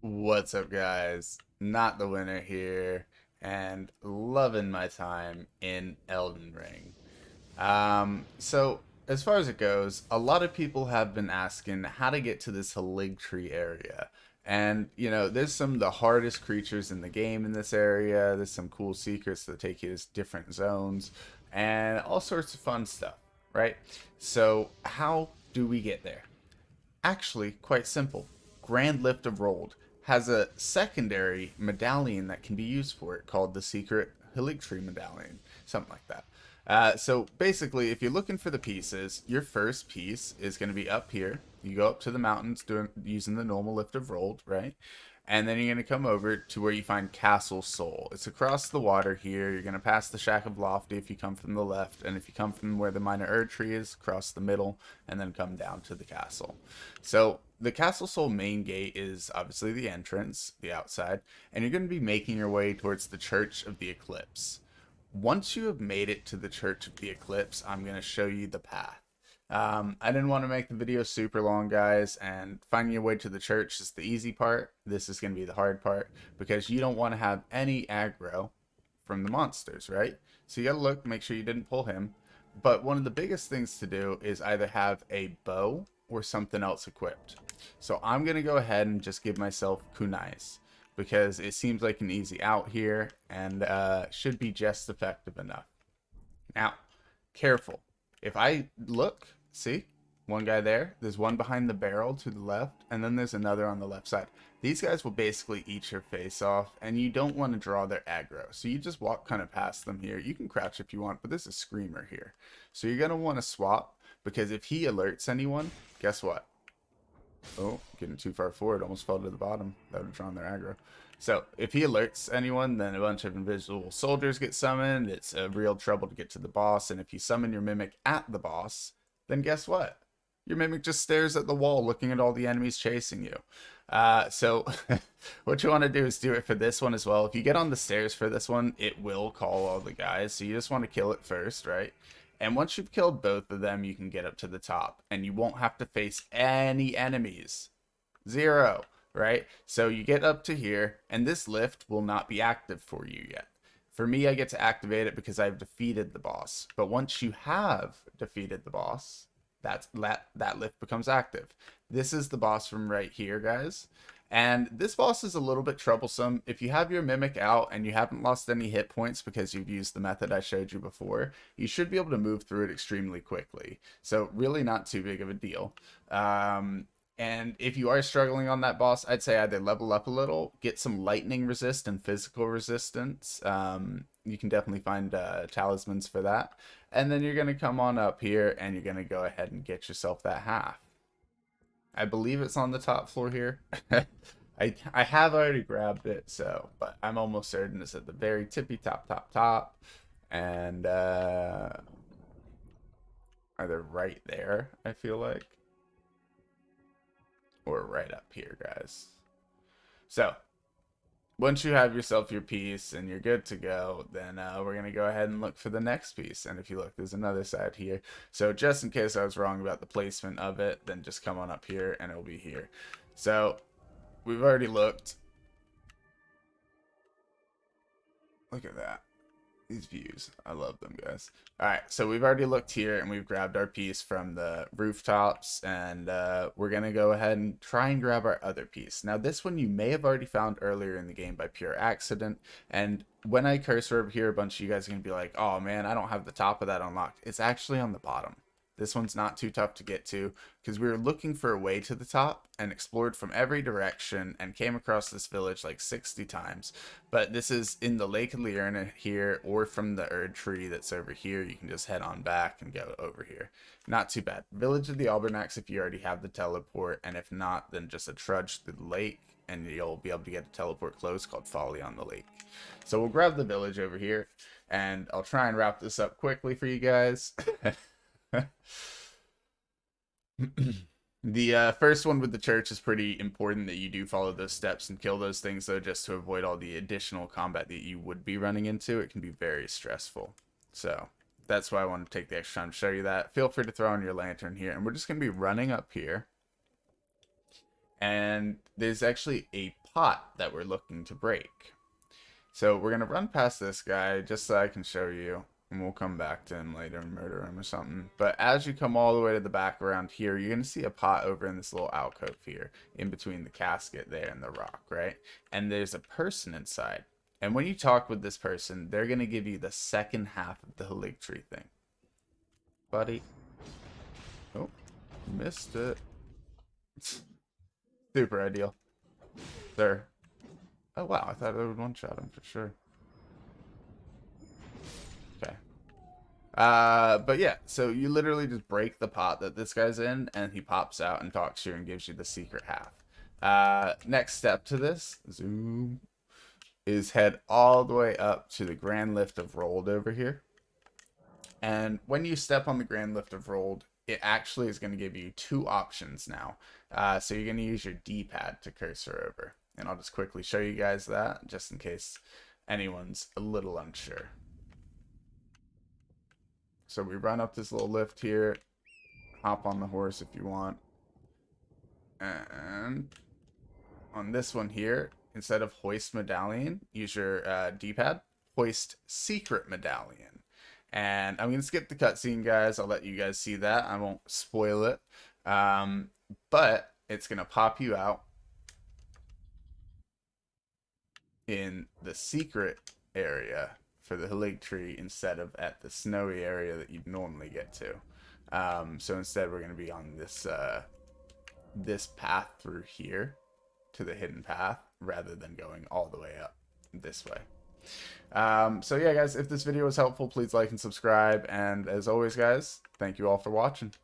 What's up, guys? Not the winner here, and loving my time in Elden Ring. So as far as it goes, a lot of people have been asking how to get to this Haligtree area. And, there's some of the hardest creatures in the game in this area. There's some cool secrets that take you to different zones and all sorts of fun stuff, right? So, how do we get there? Actually, quite simple. Grand Lift of Rold has a secondary medallion that can be used for it called the Secret Haligtree Medallion, something like that. So basically, if you're looking for the pieces, your first piece is going to be up here. You go up to the mountains using the normal Lift of Rold, right? And then you're going to come over to where you find Castle Soul. It's across the water here. You're going to pass the Shack of Lofty if you come from the left. And if you come from where the Minor Erd Tree is, cross the middle and then come down to the castle. So the Castle Soul main gate is obviously the entrance, the outside. And you're going to be making your way towards the Church of the Eclipse. Once you have made it to the Church of the Eclipse, I'm going to show you the path. I didn't want to make the video super long, guys, and finding your way to the church is the easy part. This is going to be the hard part because you don't want to have any aggro from the monsters, right? So you got to look, make sure you didn't pull him. But one of the biggest things to do is either have a bow or something else equipped. So I'm going to go ahead and just give myself kunais because it seems like an easy out here and should be just effective enough. Now, careful. If I look, see, one guy there, there's one behind the barrel to the left, and then there's another on the left side. These guys will basically eat your face off, and you don't want to draw their aggro. So you just walk kind of past them here. You can crouch if you want, but this is Screamer here. So you're going to want to swap, because if he alerts anyone, guess what? Oh, getting too far forward, almost fell to the bottom. That would have drawn their aggro. So if he alerts anyone, then a bunch of invisible soldiers get summoned. It's a real trouble to get to the boss. And if you summon your mimic at the boss, then guess what? Your mimic just stares at the wall looking at all the enemies chasing you. So what you want to do is do it for this one as well. If you get on the stairs for this one, it will call all the guys. So you just want to kill it first, right? And once you've killed both of them, you can get up to the top. And you won't have to face any enemies. Zero. Right? So you get up to here, and this lift will not be active for you yet. For me, I get to activate it because I've defeated the boss. But once you have defeated the boss, that lift becomes active. This is the boss from right here, guys. And this boss is a little bit troublesome. If you have your mimic out and you haven't lost any hit points because you've used the method I showed you before, you should be able to move through it extremely quickly. So really not too big of a deal. And if you are struggling on that boss, I'd say either level up a little, get some lightning resist and physical resistance. You can definitely find talismans for that. And then you're going to come on up here and you're going to go ahead and get yourself that half. I believe it's on the top floor here. I have already grabbed it, but I'm almost certain it's at the very tippy top. And either right there, I feel like. Or right up here, guys. So once you have yourself your piece and you're good to go, then we're going to go ahead and look for the next piece. And if you look, there's another side here. So just in case I was wrong about the placement of it, then just come on up here and it'll be here. So we've already looked. Look at that. These views, I love them, guys. All right, so we've already looked here and we've grabbed our piece from the rooftops, and we're gonna go ahead and try and grab our other piece. Now this one you may have already found earlier in the game by pure accident, and when I cursor over here, a bunch of you guys are gonna be like, oh man, I don't have the top of that unlocked. It's actually on the bottom. This one's not too tough to get to because we were looking for a way to the top and explored from every direction and came across this village like 60 times. But this is in the Lake of Liurna here, or from the Erd Tree that's over here. You can just head on back and go over here. Not too bad. Village of the Albernax if you already have the teleport, and if not, then just a trudge through the lake and you'll be able to get a teleport close called Folly on the Lake. So we'll grab the village over here and I'll try and wrap this up quickly for you guys. The first one with the church is pretty important that you do follow those steps and kill those things, though, just to avoid all the additional combat that you would be running into. It can be very stressful. So that's why I want to take the extra time to show you that. Feel free to throw on your lantern here, and we're just going to be running up here. And there's actually a pot that we're looking to break. So we're going to run past this guy just so I can show you. And we'll come back to him later and murder him or something. But as you come all the way to the back around here, you're going to see a pot over in this little alcove here. In between the casket there and the rock, right? And there's a person inside. And when you talk with this person, they're going to give you the second half of the Haligtree thing. Buddy. Oh, missed it. Super ideal. There. Oh, wow. I thought I would one-shot him for sure. Okay. But yeah, so you literally just break the pot that this guy's in, and he pops out and talks to you and gives you the secret half. Next step to this, zoom, is head all the way up to the Grand Lift of Rolled over here. And when you step on the Grand Lift of Rolled, it actually is going to give you two options now. So you're going to use your D-pad to cursor over. And I'll just quickly show you guys that, just in case anyone's a little unsure. So we run up this little lift here, hop on the horse if you want. And on this one here, instead of Hoist Medallion, use your D-pad, Hoist Secret Medallion. And I'm going to skip the cutscene, guys. I'll let you guys see that. I won't spoil it. But it's going to pop you out in the secret area for the Haligtree instead of at the snowy area that you'd normally get to. So instead we're going to be on this this path through here to the hidden path rather than going all the way up this way. So yeah, guys, if this video was helpful, please like and subscribe. And as always, guys, thank you all for watching.